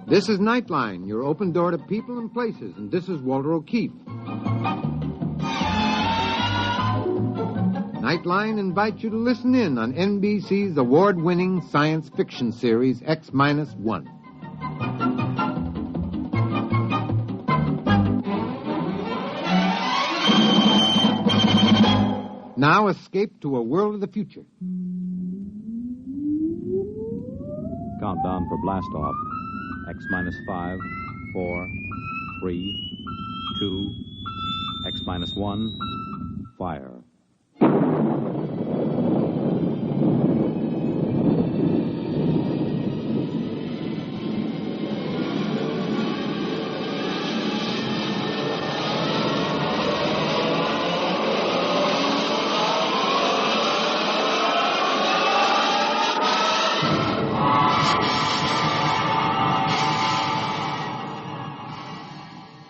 This is Nightline, your open door to people and places, and this is Walter O'Keefe. Nightline invites you to listen in on NBC's award-winning science fiction series, X-1. Now escape to a world of the future. Countdown for blast off. X-5, 4, 3, 2, X-1, fire.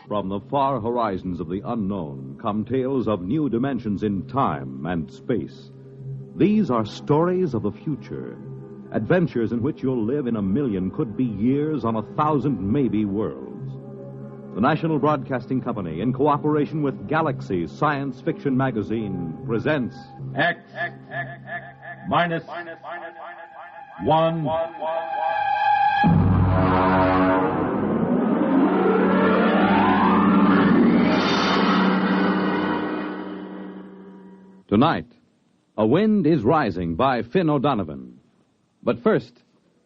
From the far horizons of the unknown come tales of new dimensions in time and space. These are stories of the future, adventures in which you'll live in a million, could be years, on 1,000 maybe worlds. The National Broadcasting Company, in cooperation with Galaxy Science Fiction Magazine, presents X minus 1. Tonight, A Wind is Rising by Finn O'Donovan. But first,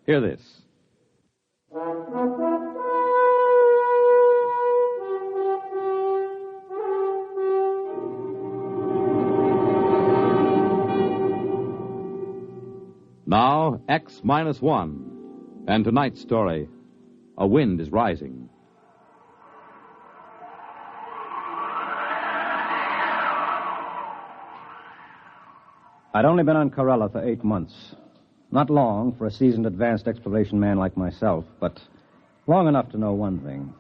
hear this. Now, X-1. And tonight's story, A Wind is Rising. I'd only been on Corella for 8 months. Not long for a seasoned advanced exploration man like myself, but long enough to know one thing.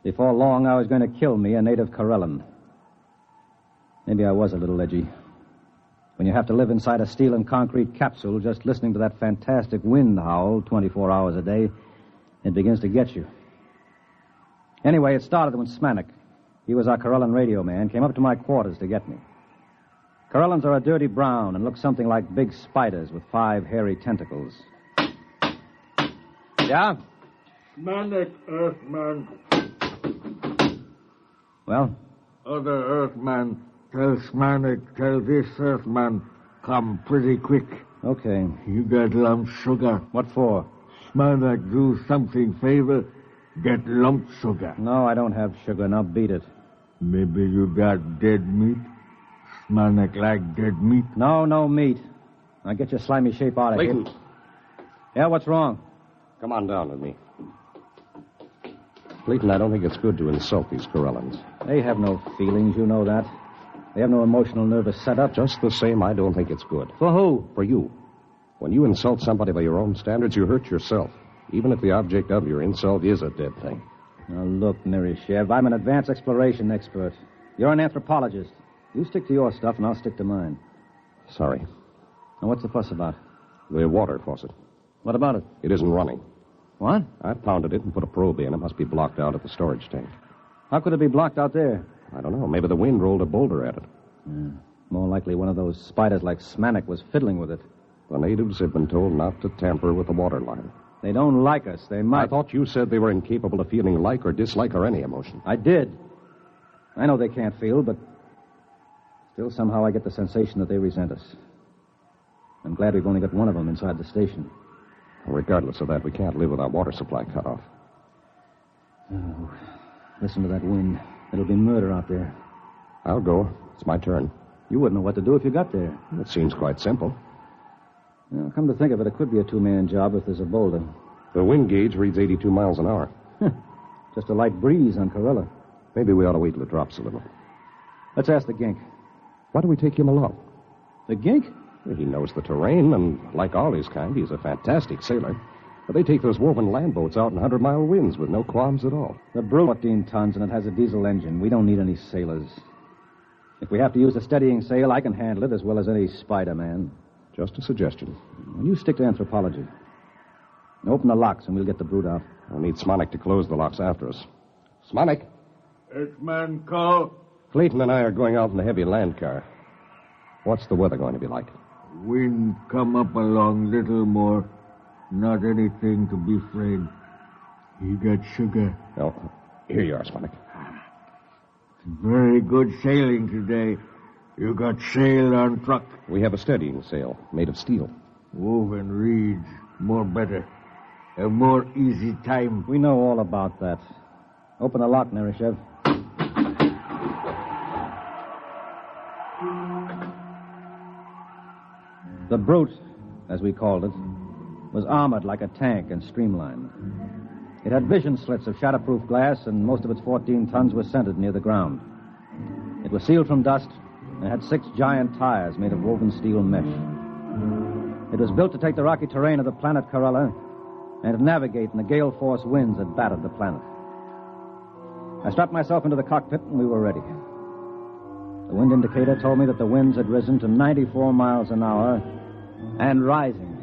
Before long, I was going to kill me a native Corellan. Maybe I was a little edgy. When you have to live inside a steel and concrete capsule just listening to that fantastic wind howl 24 hours a day, it begins to get you. Anyway, it started when Smanik, he was our Corellan radio man, came up to my quarters to get me. Corellans are a dirty brown and look something like big spiders with 5 hairy tentacles. Yeah? Smanik, Earthman. Well? Other Earthman, tell Smanik, tell this Earthman, come pretty quick. Okay. You got lump sugar. What for? Smanik, do something favor, get lump sugar. No, I don't have sugar. Now beat it. Maybe you got dead meat? Smanik like dead meat? No meat. Now get your slimy shape out of here. Clayton. Yeah, what's wrong? Come on down with me. Clayton, I don't think it's good to insult these Corellans. They have no feelings, you know that. They have no emotional nervous setup. Just the same, I don't think it's good. For who? For you. When you insult somebody by your own standards, you hurt yourself, even if the object of your insult is a dead thing. Now, look, Mirishev, I'm an advanced exploration expert. You're an anthropologist. You stick to your stuff, and I'll stick to mine. Sorry. Now, what's the fuss about? The water faucet. What about it? It isn't running. What? I pounded it and put a probe in. It must be blocked out at the storage tank. How could it be blocked out there? I don't know. Maybe the wind rolled a boulder at it. Yeah. More likely one of those spiders like Smanik was fiddling with it. The natives have been told not to tamper with the water line. They don't like us. They might. I thought you said they were incapable of feeling like or dislike or any emotion. I did. I know they can't feel, but still somehow I get the sensation that they resent us. I'm glad we've only got one of them inside the station. Regardless of that, we can't live with our water supply cut off. Oh, listen to that wind. It'll be murder out there. I'll go. It's my turn. You wouldn't know what to do if you got there. It seems quite simple. Now, come to think of it, it could be a 2-man job if there's a boulder. The wind gauge reads 82 miles an hour. Just a light breeze on Corella. Maybe we ought to wait till it drops a little. Let's ask the gink. Why do we take him along? The gink? He knows the terrain, and like all his kind, he's a fantastic sailor. But they take those woven land boats out in 100-mile winds with no qualms at all. The brute 14 tons, and it has a diesel engine. We don't need any sailors. If we have to use a steadying sail, I can handle it as well as any Spider-Man. Just a suggestion. Well, you stick to anthropology. And open the locks, and we'll get the brute out. I'll need Smonic to close the locks after us. Smonic? X-Man call. Clayton and I are going out in the heavy land car. What's the weather going to be like? Wind come up along little more. Not anything to be afraid. You got sugar. Oh, here you are, Smonic. Very good sailing today. You got sail on truck. We have a steadying sail made of steel. Woven reeds. More better. A more easy time. We know all about that. Open the lock, Nerishev. The brute, as we called it, was armored like a tank and streamlined. It had vision slits of shatterproof glass, and most of its 14 tons were centered near the ground. It was sealed from dust and had 6 giant tires made of woven steel mesh. It was built to take the rocky terrain of the planet Corella and to navigate in the gale-force winds that battered the planet. I strapped myself into the cockpit, and we were ready. The wind indicator told me that the winds had risen to 94 miles an hour and rising.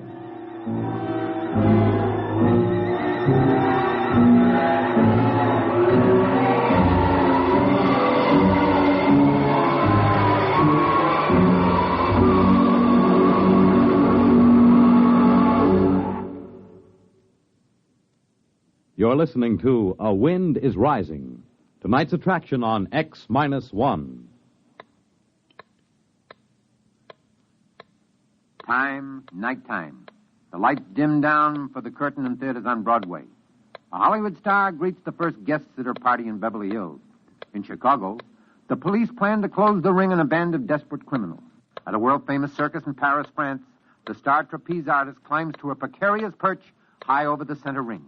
You're listening to A Wind is Rising, tonight's attraction on X-1. Nighttime. The lights dim down for the curtain in theaters on Broadway. A Hollywood star greets the first guests at her party in Beverly Hills. In Chicago, the police plan to close the ring on a band of desperate criminals. At a world-famous circus in Paris, France, the star trapeze artist climbs to a precarious perch high over the center ring.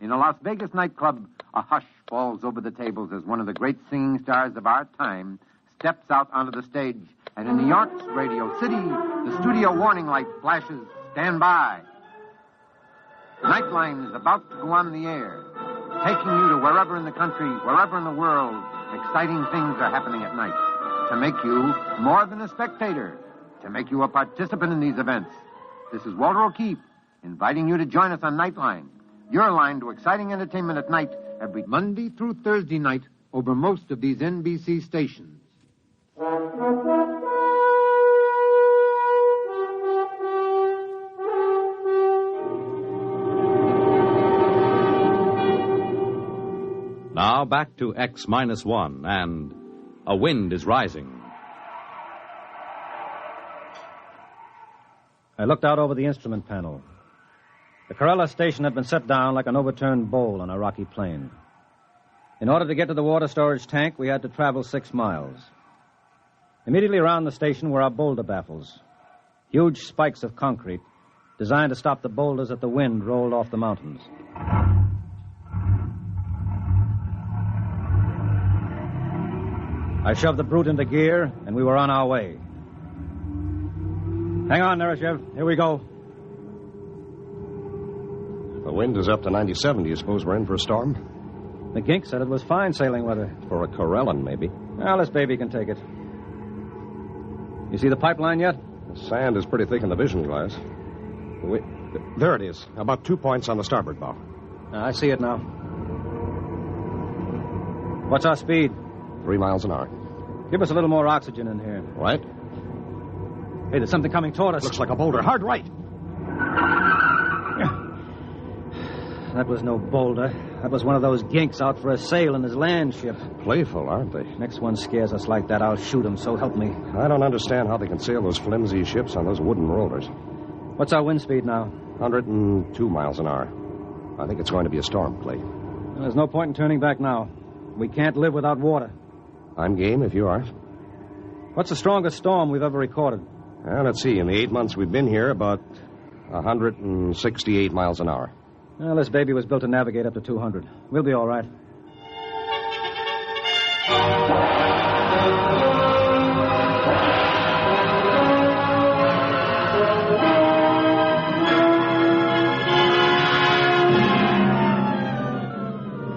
In a Las Vegas nightclub, a hush falls over the tables as one of the great singing stars of our time steps out onto the stage. And in New York's Radio City, the studio warning light flashes, "Stand by." Nightline is about to go on the air, taking you to wherever in the country, wherever in the world, exciting things are happening at night. To make you more than a spectator, to make you a participant in these events. This is Walter O'Keefe, inviting you to join us on Nightline, your line to exciting entertainment at night, every Monday through Thursday night over most of these NBC stations. Now back to X-1 and A Wind is Rising. I looked out over the instrument panel. The Corella station had been set down like an overturned bowl on a rocky plain. In order to get to the water storage tank, we had to travel 6 miles. Immediately around the station were our boulder baffles, huge spikes of concrete designed to stop the boulders that the wind rolled off the mountains. I shoved the brute into gear, and we were on our way. Hang on, Nerishev. Here we go. The wind is up to 97. Do you suppose we're in for a storm? The gink said it was fine sailing weather. For a Corellan, maybe. Well, this baby can take it. You see the pipeline yet? The sand is pretty thick in the vision glass. There it is. About 2 points on the starboard bow. I see it now. What's our speed? 3 miles an hour. Give us a little more oxygen in here. Right? Hey, there's something coming toward us. Looks like a boulder. Hard right. That was no boulder. That was one of those ginks out for a sail in his land ship. Playful, aren't they? Next one scares us like that, I'll shoot him, so help me. I don't understand how they can sail those flimsy ships on those wooden rollers. What's our wind speed now? 102 miles an hour. I think it's going to be a storm, Clay. Well, there's no point in turning back now. We can't live without water. I'm game if you are. What's the strongest storm we've ever recorded? Well, let's see. In the 8 months we've been here, about 168 miles an hour. Well, this baby was built to navigate up to 200. We'll be all right.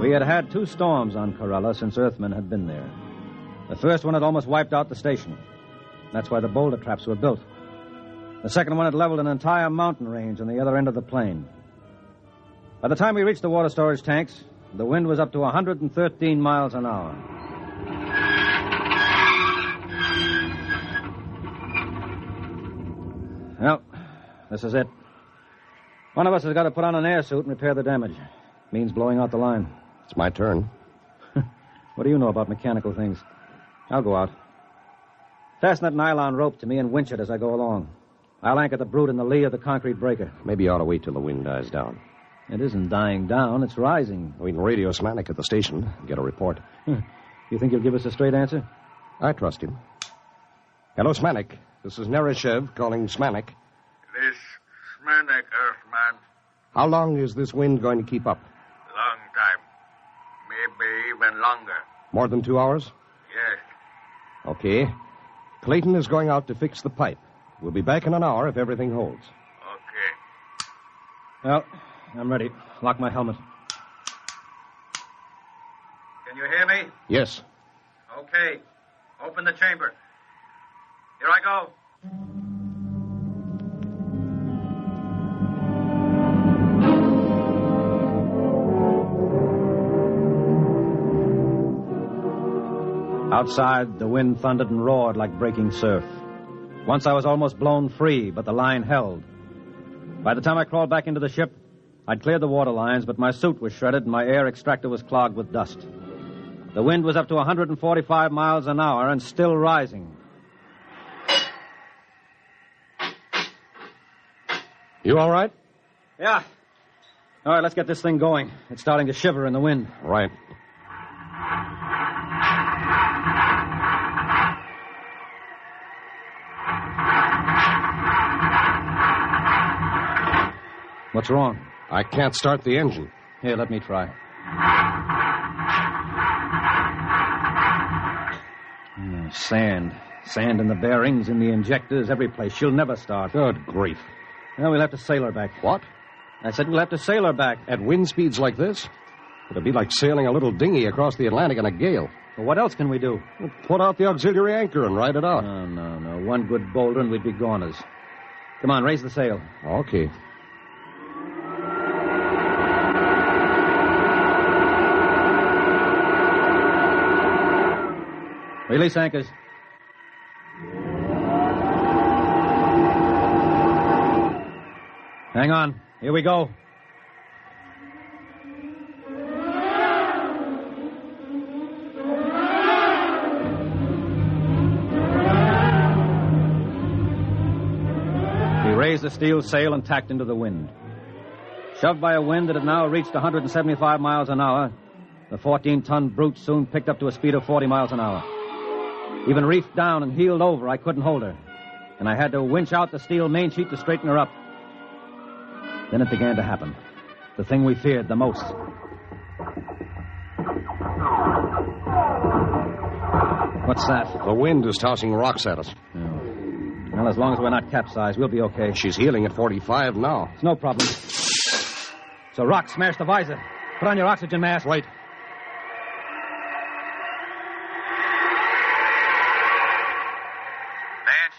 We had had 2 storms on Corella since Earthmen had been there. The first one had almost wiped out the station. That's why the boulder traps were built. The second one had leveled an entire mountain range on the other end of the plain. By the time we reached the water storage tanks, the wind was up to 113 miles an hour. Well, this is it. One of us has got to put on an air suit and repair the damage. Means blowing out the line. It's my turn. What do you know about mechanical things? I'll go out. Fasten that nylon rope to me and winch it as I go along. I'll anchor the brute in the lee of the concrete breaker. Maybe you ought to wait till the wind dies down. It isn't dying down. It's rising. We can radio Smanik at the station, get a report. You think he'll give us a straight answer? I trust him. Hello, Smanik. This is Nereshev calling Smanik. This Smanik, Earthman. How long is this wind going to keep up? Long time. Maybe even longer. More than 2 hours? Yes. Okay. Clayton is going out to fix the pipe. We'll be back in an hour if everything holds. Okay. Well, I'm ready. Lock my helmet. Can you hear me? Yes. Okay. Open the chamber. Here I go. Outside, the wind thundered and roared like breaking surf. Once I was almost blown free, but the line held. By the time I crawled back into the ship, I'd cleared the water lines, but my suit was shredded and my air extractor was clogged with dust. The wind was up to 145 miles an hour and still rising. You all right? Yeah. All right, let's get this thing going. It's starting to shiver in the wind. Right. What's wrong? I can't start the engine. Here, let me try. Sand. Sand in the bearings, in the injectors, every place. She'll never start. Good grief. Well, we'll have to sail her back. What? I said we'll have to sail her back. At wind speeds like this? It'll be like sailing a little dinghy across the Atlantic in a gale. Well, what else can we do? We'll put out the auxiliary anchor and ride it out. No. One good boulder and we'd be goners. Come on, raise the sail. Okay. Release anchors. Hang on. Here we go. We raised the steel sail and tacked into the wind. Shoved by a wind that had now reached 175 miles an hour, the 14-ton brute soon picked up to a speed of 40 miles an hour. Even reefed down and heeled over, I couldn't hold her. And I had to winch out the steel main sheet to straighten her up. Then it began to happen. The thing we feared the most. What's that? The wind is tossing rocks at us. Oh. Well, as long as we're not capsized, we'll be okay. She's heeling at 45 now. It's no problem. So rock smashed the visor. Put on your oxygen mask. Wait.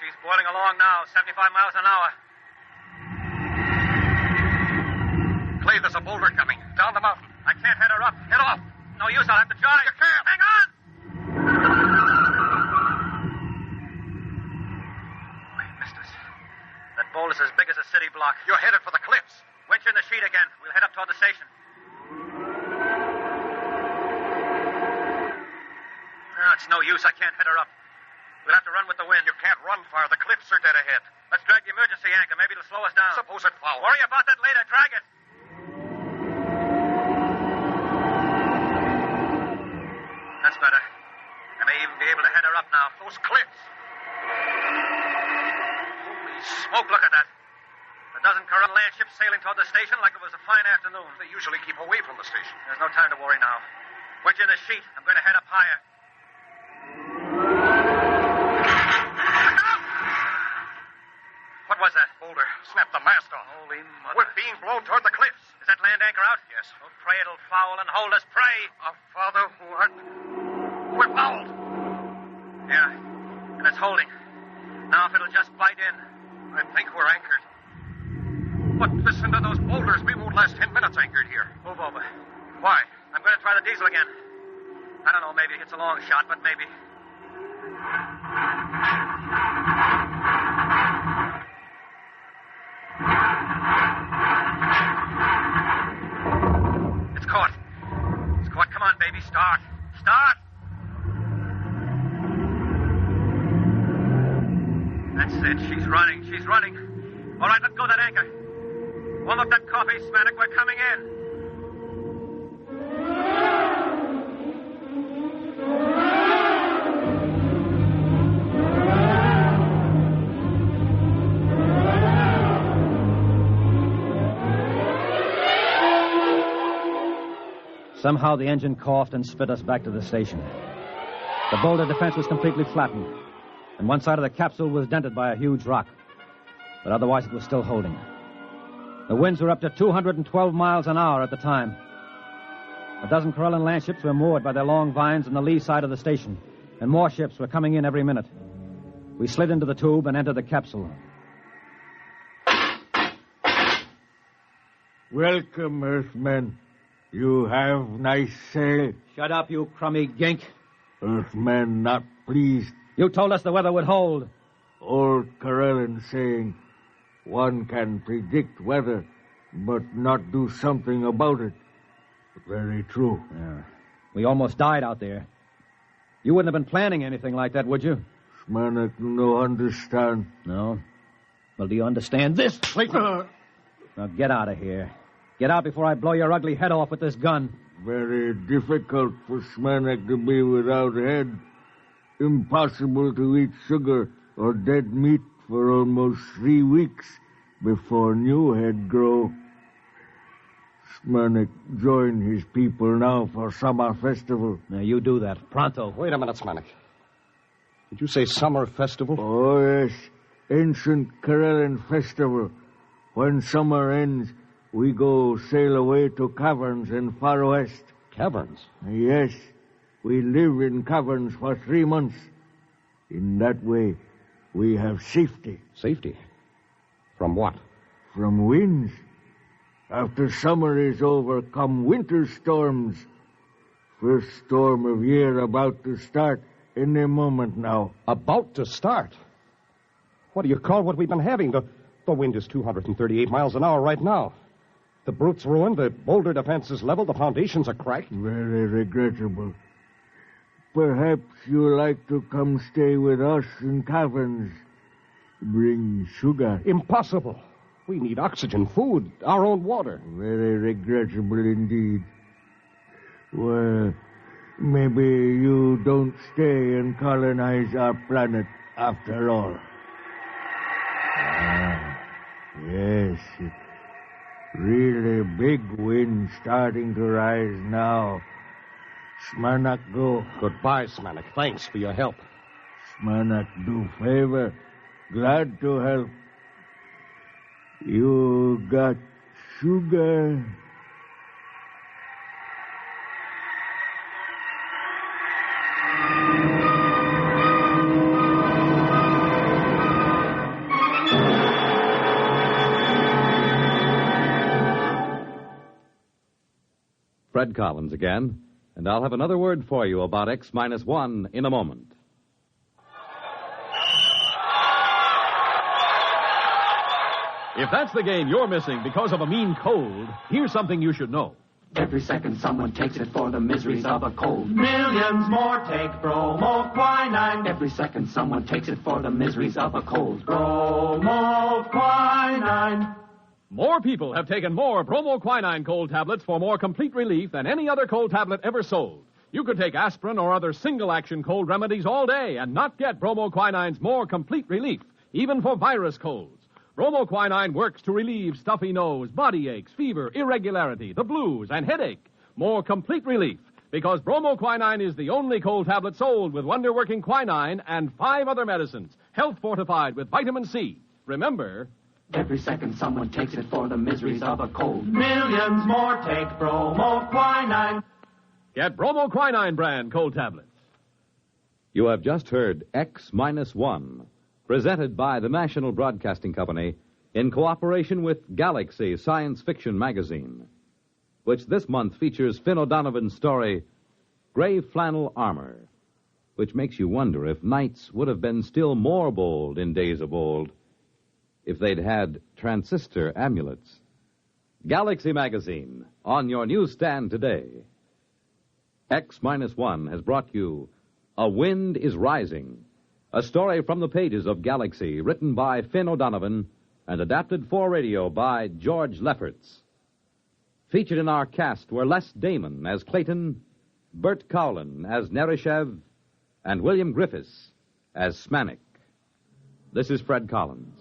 She's boiling along now, 75 miles an hour. Clay, there's a boulder coming. Down the mountain. I can't head her up. Head off. No use, I'll have to jive. You can't. Hang on! Wait, mistress. That boulder's as big as a city block. You're headed for the cliffs. Winch in the sheet again. We'll head up toward the station. No, it's no use. I can't head her up. We'll have to run with the wind. You can't run far. The cliffs are dead ahead. Let's drag the emergency anchor. Maybe it'll slow us down. Suppose it fouls. Worry about that later. Drag it. That's better. I may even be able to head her up now. Those cliffs. Holy smoke, look at that. A dozen current land ships sailing toward the station like it was a fine afternoon. They usually keep away from the station. There's no time to worry now. Winch in the sheet. I'm going to head up higher. What was that? Boulder. Snap the mast off. Holy mother. We're being blown toward the cliffs. Is that land anchor out? Yes. Oh, pray it'll foul and hold us. Pray. Our Father who art... We're fouled. Yeah. And it's holding. Now if it'll just bite in. I think we're anchored. But listen to those boulders. We won't last 10 minutes anchored here. Move over. Why? I'm going to try the diesel again. I don't know, maybe it's a long shot, but maybe. It's caught. It's caught. Come on, baby. Start. Start! That's it. She's running. She's running. All right, let go that anchor. Warm up that coffee, Smanik. We're coming in. Somehow the engine coughed and spit us back to the station. The boulder defense was completely flattened, and one side of the capsule was dented by a huge rock. But otherwise it was still holding. The winds were up to 212 miles an hour at the time. A dozen Corellan land ships were moored by their long vines on the lee side of the station, and more ships were coming in every minute. We slid into the tube and entered the capsule. Welcome, Earthmen. You have nice sail. Shut up, you crummy gink. Earthmen not pleased. You told us the weather would hold. Old Corellan saying, one can predict weather, but not do something about it. Very true. Yeah. We almost died out there. You wouldn't have been planning anything like that, would you? Smanik no understand. No? Well, do you understand this? Now get out of here. Get out before I blow your ugly head off with this gun. Very difficult for Smanik to be without head. Impossible to eat sugar or dead meat for almost 3 weeks before new head grow. Smanik join his people now for summer festival. Now you do that. Pronto. Wait a minute, Smanik. Did you say summer festival? Oh, yes. Ancient Corellan festival. When summer ends, we go sail away to caverns in far west. Caverns? Yes. We live in caverns for 3 months. In that way, we have safety. Safety? From what? From winds. After summer is over, come winter storms. First storm of year about to start any moment now. About to start? What do you call what we've been having? The wind is 238 miles an hour right now. The brute's ruined, the boulder defense is leveled, the foundations are cracked. Very regrettable. Perhaps you like to come stay with us in caverns. Bring sugar. Impossible. We need oxygen, food, our own water. Very regrettable indeed. Well, maybe you don't stay and colonize our planet after all. Yes. Really big wind starting to rise now. Smanik go. Goodbye, Smanik. Thanks for your help. Smanik do favor. Glad to help. You got sugar? Fred Collins again, and I'll have another word for you about X-1 in a moment. If that's the game you're missing because of a mean cold, here's something you should know. Every second someone takes it for the miseries of a cold. Millions more take bromoquinine. Every second someone takes it for the miseries of a cold. Bromoquinine. More people have taken more bromoquinine cold tablets for more complete relief than any other cold tablet ever sold. You could take aspirin or other single-action cold remedies all day and not get bromoquinine's more complete relief, even for virus colds. Bromoquinine works to relieve stuffy nose, body aches, fever, irregularity, the blues, and headache. More complete relief, because bromoquinine is the only cold tablet sold with wonder-working quinine and 5 other medicines, health-fortified with vitamin C. Remember... Every second someone takes it for the miseries of a cold. Millions more take bromoquinine. Get bromoquinine brand cold tablets. You have just heard X-1, presented by the National Broadcasting Company in cooperation with Galaxy Science Fiction Magazine, which this month features Finn O'Donovan's story, Gray Flannel Armor, which makes you wonder if knights would have been still more bold in days of old if they'd had transistor amulets. Galaxy Magazine, on your newsstand today. X-1 has brought you A Wind is Rising, a story from the pages of Galaxy, written by Finn O'Donovan and adapted for radio by George Lefferts. Featured in our cast were Les Damon as Clayton, Bert Cowlin as Nerishev, and William Griffiths as Smanik. This is Fred Collins.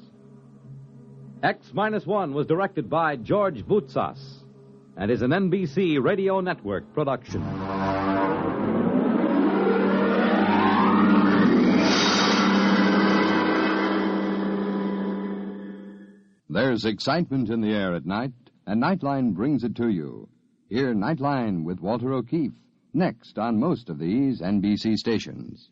X-1 was directed by George Voutsas and is an NBC Radio Network production. There's excitement in the air at night, and Nightline brings it to you. Hear Nightline with Walter O'Keefe next on most of these NBC stations.